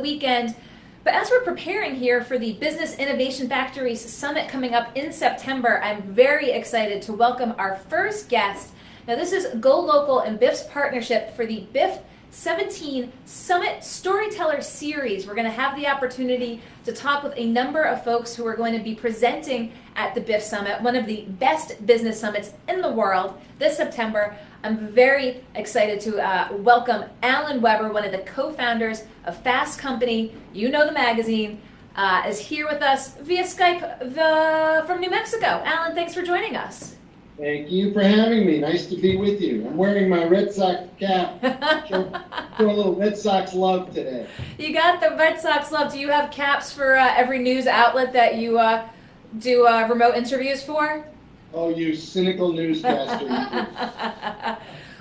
weekend. But as we're preparing here for the Business Innovation Factories Summit coming up in September, I'm very excited to welcome our first guest. Now, this is Go Local and BIF's partnership for the BIF 17 Summit Storyteller Series. We're going to have the opportunity to talk with a number of folks who are going to be presenting at the BIF Summit, one of the best business summits in the world, this September. I'm very excited to welcome Alan Weber, one of the co-founders of Fast Company, you know the magazine, is here with us via Skype from New Mexico. Alan, thanks for joining us. Thank you for having me. Nice to be with you. I'm wearing my Red Sox cap. Show a little Red Sox love today. You got the Red Sox love. Do you have caps for every news outlet that you do remote interviews for? Oh, you cynical newscaster.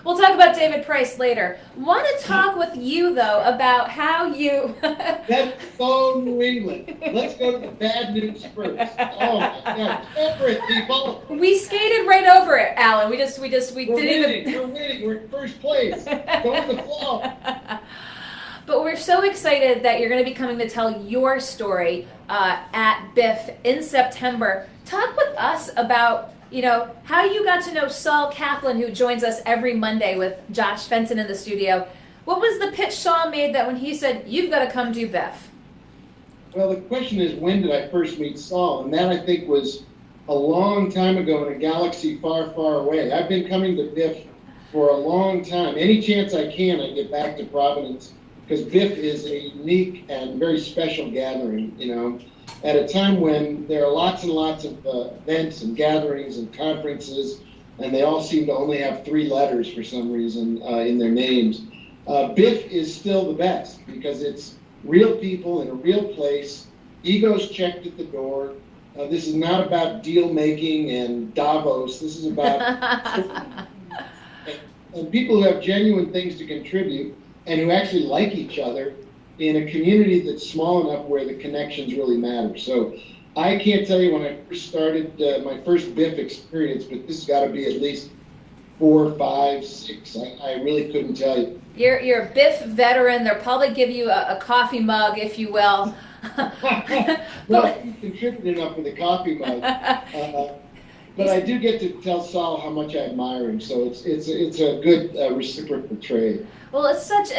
We'll talk about David Price later. Want to talk with you, though, about how you... That's so New England. Let's go to the bad news first. Oh, my God. Remember it, people. We skated right over it, Alan. We We're didn't winning. even... We're winning. We're in first place. Go with the flow. But we're so excited that you're going to be coming to tell your story at BIF in September. Talk with us about, how you got to know Saul Kaplan, who joins us every Monday with Josh Fenton in the studio. What was the pitch Saul made that when he said, you've got to come do BIF? Well, the question is, when did I first meet Saul? And that, I think, was a long time ago in a galaxy far, far away. I've been coming to BIF for a long time. Any chance I can, I get back to Providence, because BIF is a unique and very special gathering, at a time when there are lots and lots of events and gatherings and conferences, and they all seem to only have 3 letters for some reason in their names. BIF is still the best because it's real people in a real place, egos checked at the door. This is not about deal making and Davos. This is about and people who have genuine things to contribute and who actually like each other in a community that's small enough where the connections really matter. So I can't tell you when I first started my first BIF experience, but this has got to be at least 4, 5, 6. I really couldn't tell you. You're a BIF veteran. They'll probably give you a coffee mug, if you will. Well, you contributed enough for the coffee mug. But I do get to tell Saul how much I admire him, so it's a good reciprocal trade. Well, it's such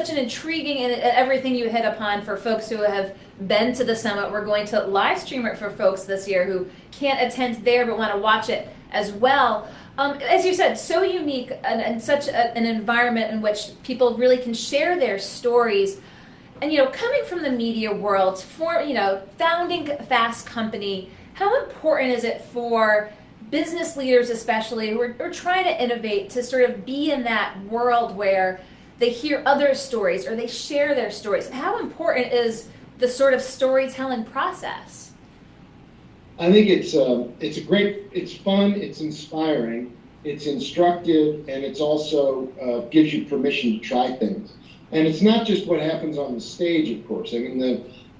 an intriguing and everything you hit upon for folks who have been to the summit. We're going to live stream it for folks this year who can't attend there but want to watch it as well. As you said, so unique and such an environment in which people really can share their stories. And coming from the media world, founding Fast Company, how important is it for business leaders especially who are trying to innovate to sort of be in that world where they hear other stories or they share their stories? How important is the sort of storytelling process? I think it's fun, it's inspiring, it's instructive, and it's also gives you permission to try things. And it's not just what happens on the stage, of course. I mean,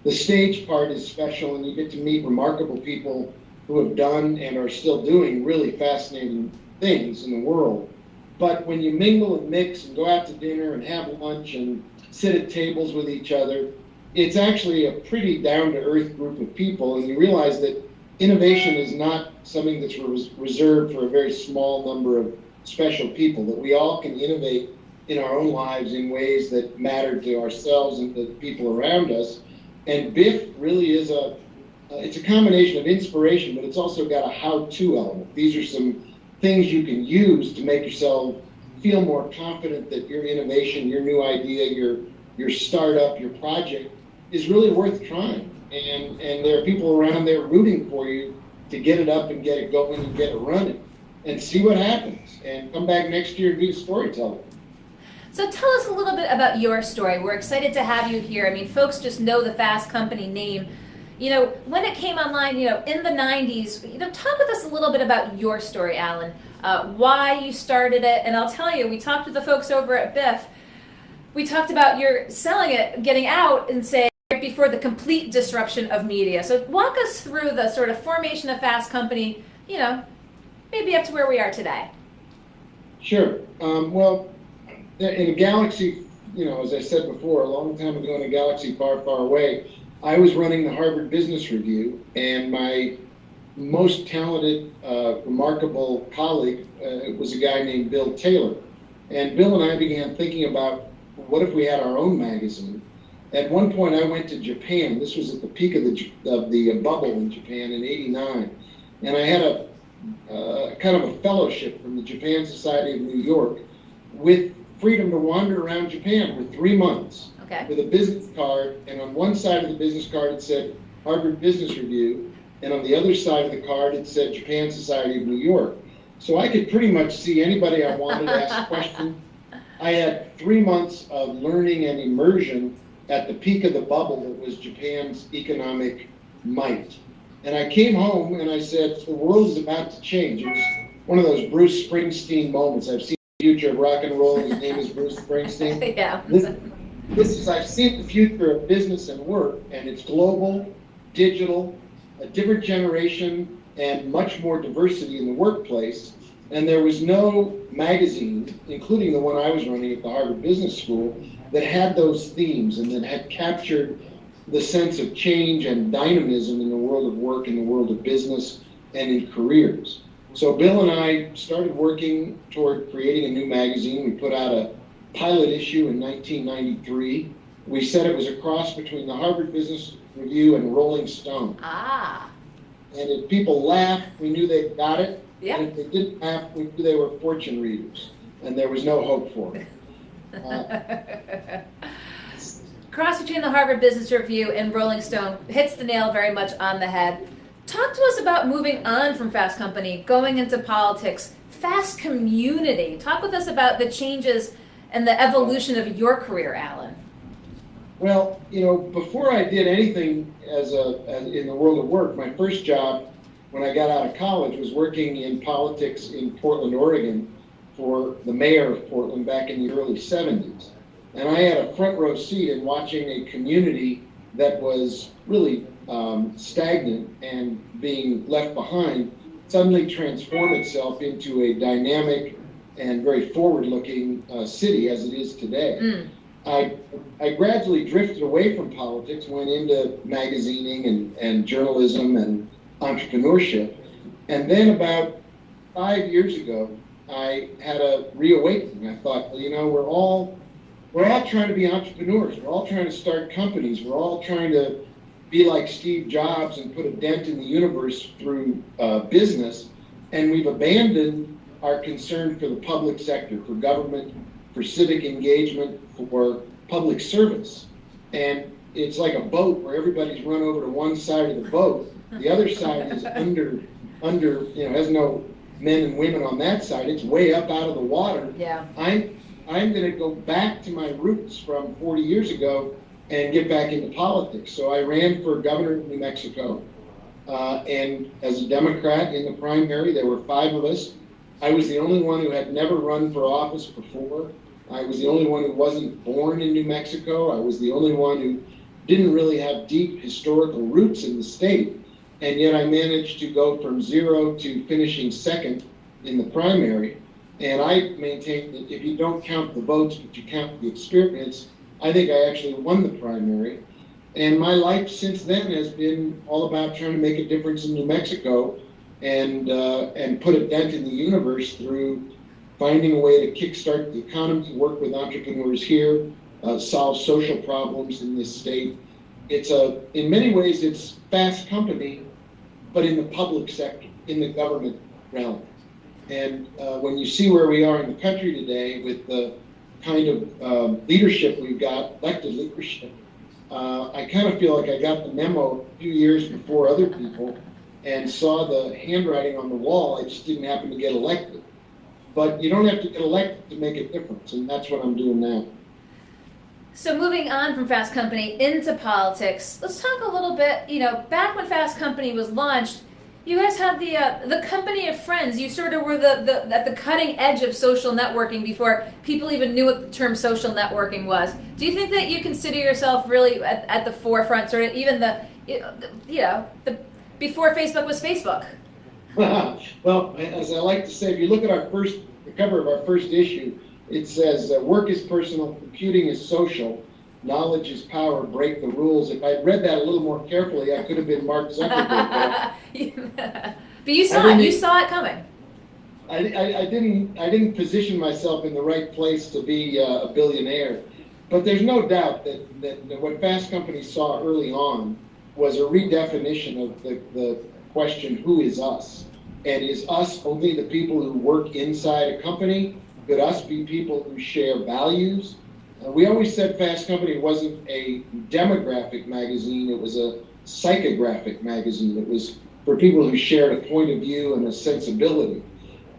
the stage part is special, and you get to meet remarkable people who have done and are still doing really fascinating things in the world. But when you mingle and mix and go out to dinner and have lunch and sit at tables with each other, it's actually a pretty down-to-earth group of people, and you realize that innovation is not something that's reserved for a very small number of special people, that we all can innovate in our own lives in ways that matter to ourselves and the people around us. And BIF really is it's a combination of inspiration, but it's also got a how-to element. These are some things you can use to make yourself feel more confident that your innovation, your new idea, your startup, your project is really worth trying. And there are people around there rooting for you to get it up and get it going and get it running and see what happens and come back next year and be a storyteller. So tell us a little bit about your story. We're excited to have you here. I mean, folks just know the Fast Company name. When it came online, in the 90s, talk with us a little bit about your story, Alan, why you started it. And I'll tell you, we talked to the folks over at BIF. We talked about your selling it, getting out, and say, right before the complete disruption of media. So walk us through the sort of formation of Fast Company, maybe up to where we are today. Sure. Well, in a galaxy as I said before, a long time ago in a galaxy far, far away, I was running the Harvard Business Review, and my most talented, remarkable colleague was a guy named Bill Taylor. And Bill and I began thinking about what if we had our own magazine. At one point, I went to Japan. This was at the peak of the bubble in Japan in '89, and I had a kind of a fellowship from the Japan Society of New York, with freedom to wander around Japan for 3 months. Okay. With a business card, and on one side of the business card it said Harvard Business Review, and on the other side of the card it said Japan Society of New York. So I could pretty much see anybody I wanted to ask questions. I had 3 months of learning and immersion at the peak of the bubble that was Japan's economic might. And I came home and I said, the world is about to change. It was one of those Bruce Springsteen moments. I've seen the future of rock and roll, and his name is Bruce Springsteen. Yeah. I've seen the future of business and work, and it's global, digital, a different generation, and much more diversity in the workplace. And there was no magazine, including the one I was running at the Harvard Business School, that had those themes and that had captured the sense of change and dynamism in the world of work, in the world of business, and in careers. So Bill and I started working toward creating a new magazine. We put out a pilot issue in 1993. We said it was a cross between the Harvard Business Review and Rolling Stone. Ah. And if people laughed, we knew they got it. Yeah. And if they didn't laugh, we knew they were fortune readers, and there was no hope for it. Cross between the Harvard Business Review and Rolling Stone hits the nail very much on the head. Talk to us about moving on from Fast Company, going into politics, Fast Community. Talk with us about the changes and the evolution of your career, Alan. Well, before I did anything as in the world of work, my first job when I got out of college was working in politics in Portland, Oregon, for the mayor of Portland back in the early 70s. And I had a front row seat in watching a community that was really stagnant and being left behind suddenly transform itself into a dynamic and very forward-looking city as it is today. Mm. I gradually drifted away from politics, went into magazining and journalism and entrepreneurship. And then about 5 years ago, I had a reawakening. I thought, well, we're all trying to be entrepreneurs. We're all trying to start companies. We're all trying to be like Steve Jobs and put a dent in the universe through business. And we've abandoned our concern for the public sector, for government, for civic engagement, for public service. And it's like a boat where everybody's run over to one side of the boat. The other side is under, has no men and women on that side. It's way up out of the water. Yeah. I'm going to go back to my roots from 40 years ago and get back into politics. So I ran for governor of New Mexico. And as a Democrat in the primary, there were 5 of us. I was the only one who had never run for office before. I was the only one who wasn't born in New Mexico. I was the only one who didn't really have deep historical roots in the state. And yet I managed to go from 0 to finishing second in the primary. And I maintain that if you don't count the votes, but you count the experience, I think I actually won the primary. And my life since then has been all about trying to make a difference in New Mexico and put a dent in the universe through finding a way to kickstart the economy, work with entrepreneurs here, solve social problems in this state. In many ways, it's Fast Company, but in the public sector, in the government realm. And when you see where we are in the country today with the kind of leadership we've got, elected leadership, I kind of feel like I got the memo a few years before other people and saw the handwriting on the wall. I just didn't happen to get elected. But you don't have to get elected to make a difference, and that's what I'm doing now. So moving on from Fast Company into politics, let's talk a little bit, back when Fast Company was launched, you guys had the company of friends. You sort of were at the cutting edge of social networking before people even knew what the term social networking was. Do you think that you consider yourself really at the forefront, sort of even before Facebook was Facebook? Well, as I like to say, if you look at the cover of our first issue, It says, work is personal, computing is social, knowledge is power, break the rules. If I'd read that a little more carefully, I could have been Mark Zuckerberg. But you saw it coming. I didn't position myself in the right place to be a billionaire. But there's no doubt that what Fast Company saw early on was a redefinition of the question, who is us? And is us only the people who work inside a company? Could us be people who share values? We always said Fast Company wasn't a demographic magazine, it was a psychographic magazine. It was for people who shared a point of view and a sensibility.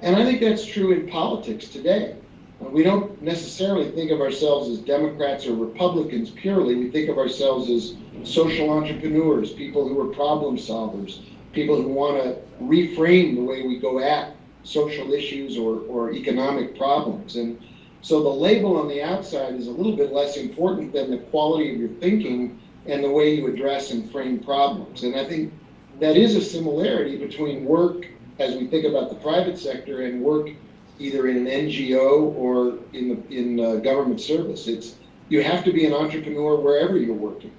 And I think that's true in politics today. We don't necessarily think of ourselves as Democrats or Republicans purely. We think of ourselves as social entrepreneurs, people who are problem solvers, people who want to reframe the way we go at social issues or economic problems. And so the label on the outside is a little bit less important than the quality of your thinking and the way you address and frame problems. And I think that is a similarity between work as we think about the private sector and work either in an NGO or in government service. You have to be an entrepreneur wherever you're working.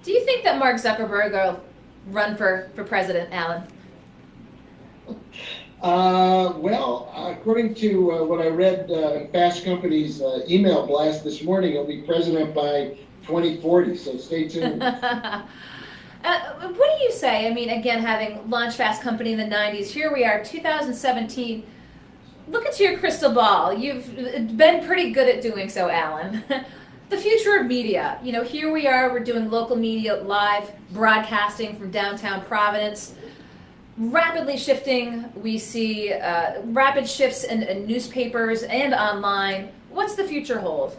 Do you think that Mark Zuckerberg will run for president, Alan? Well, according to what I read in Fast Company's email blast this morning, he'll be president by 2040, so stay tuned. What do you say? I mean, again, having launched Fast Company in the 90s, here we are, 2017. Look into your crystal ball. You've been pretty good at doing so, Alan. The future of media. You know, here we are, we're doing local media live broadcasting from downtown Providence. Rapidly shifting, we see rapid shifts in newspapers and online. What's the future hold?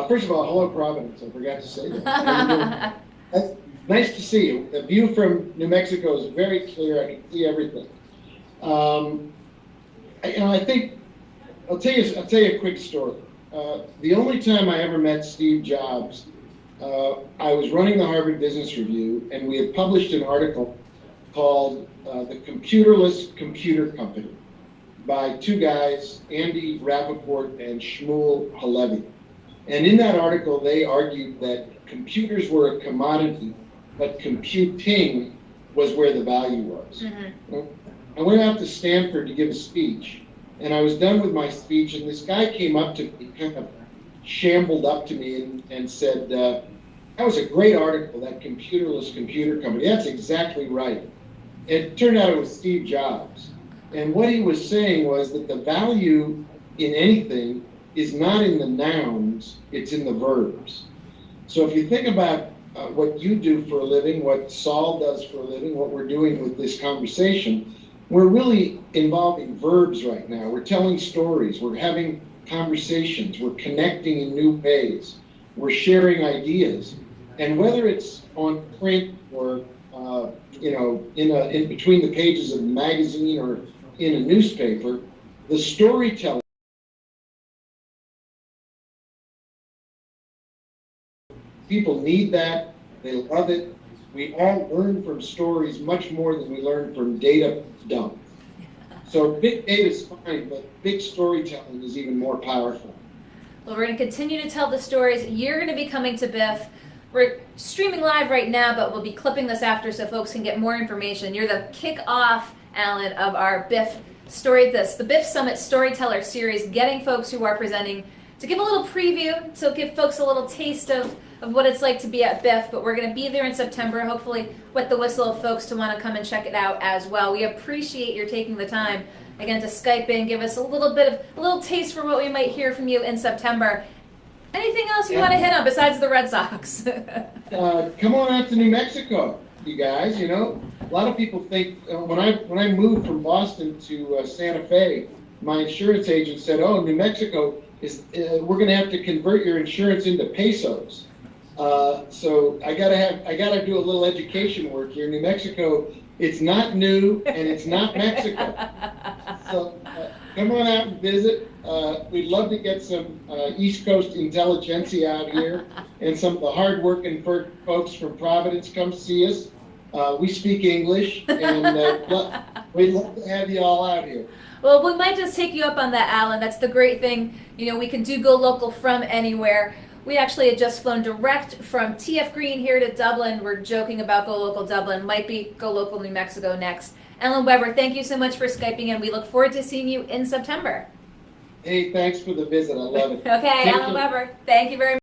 First of all, hello, Providence. I forgot to say that. Nice to see you. The view from New Mexico is very clear. I can see everything. I think I'll tell you a quick story. The only time I ever met Steve Jobs, I was running the Harvard Business Review, and we had published an article called The Computerless Computer Company by two guys, Andy Rappaport and Shmuel Halevi. And in that article, they argued that computers were a commodity, but computing was where the value was. Mm-hmm. I went out to Stanford to give a speech, and I was done with my speech, and this guy came up to me, kind of shambled up to me and said, that was a great article, that Computerless Computer Company. That's exactly right. It turned out it was Steve Jobs. And what he was saying was that the value in anything is not in the nouns, it's in the verbs. So if you think about what you do for a living, what Saul does for a living, what we're doing with this conversation, we're really involving verbs right now. We're telling stories, we're having conversations, we're connecting in new ways, we're sharing ideas. And whether it's on print or in between the pages of a magazine or in a newspaper, the storytelling. People need that, they love it. We all learn from stories much more than we learn from data dump. So big data is fine, but big storytelling is even more powerful. Well, we're going to continue to tell the stories. You're going to be coming to BIF. We're streaming live right now, but we'll be clipping this after so folks can get more information. You're the kickoff, Alan, of our BIF the BIF Summit Storyteller Series, getting folks who are presenting to give a little preview, to give folks a little taste of what it's like to be at BIF. But we're going to be there in September, hopefully wet the whistle of folks to want to come and check it out as well. We appreciate your taking the time, again, to Skype in, give us a little taste for what we might hear from you in September. Anything else you want to hit on besides the Red Sox? Come on out to New Mexico, you guys. You know, a lot of people think when I moved from Boston to Santa Fe, my insurance agent said, "Oh, New Mexico is we're going to have to convert your insurance into pesos." So I gotta do a little education work here. New Mexico, it's not new and it's not Mexico. So come on out and visit. We'd love to get some East Coast intelligentsia out here and some of the hardworking folks from Providence come see us. We speak English, and we'd love to have you all out here. Well, we might just take you up on that, Alan. That's the great thing. You know, we can do Go Local from anywhere. We actually had just flown direct from TF Green here to Dublin. We're joking about Go Local Dublin. Might be Go Local New Mexico next. Alan Weber, thank you so much for Skyping in. We look forward to seeing you in September. Hey, thanks for the visit. I love it. Okay, Alan Weber, thank you very much.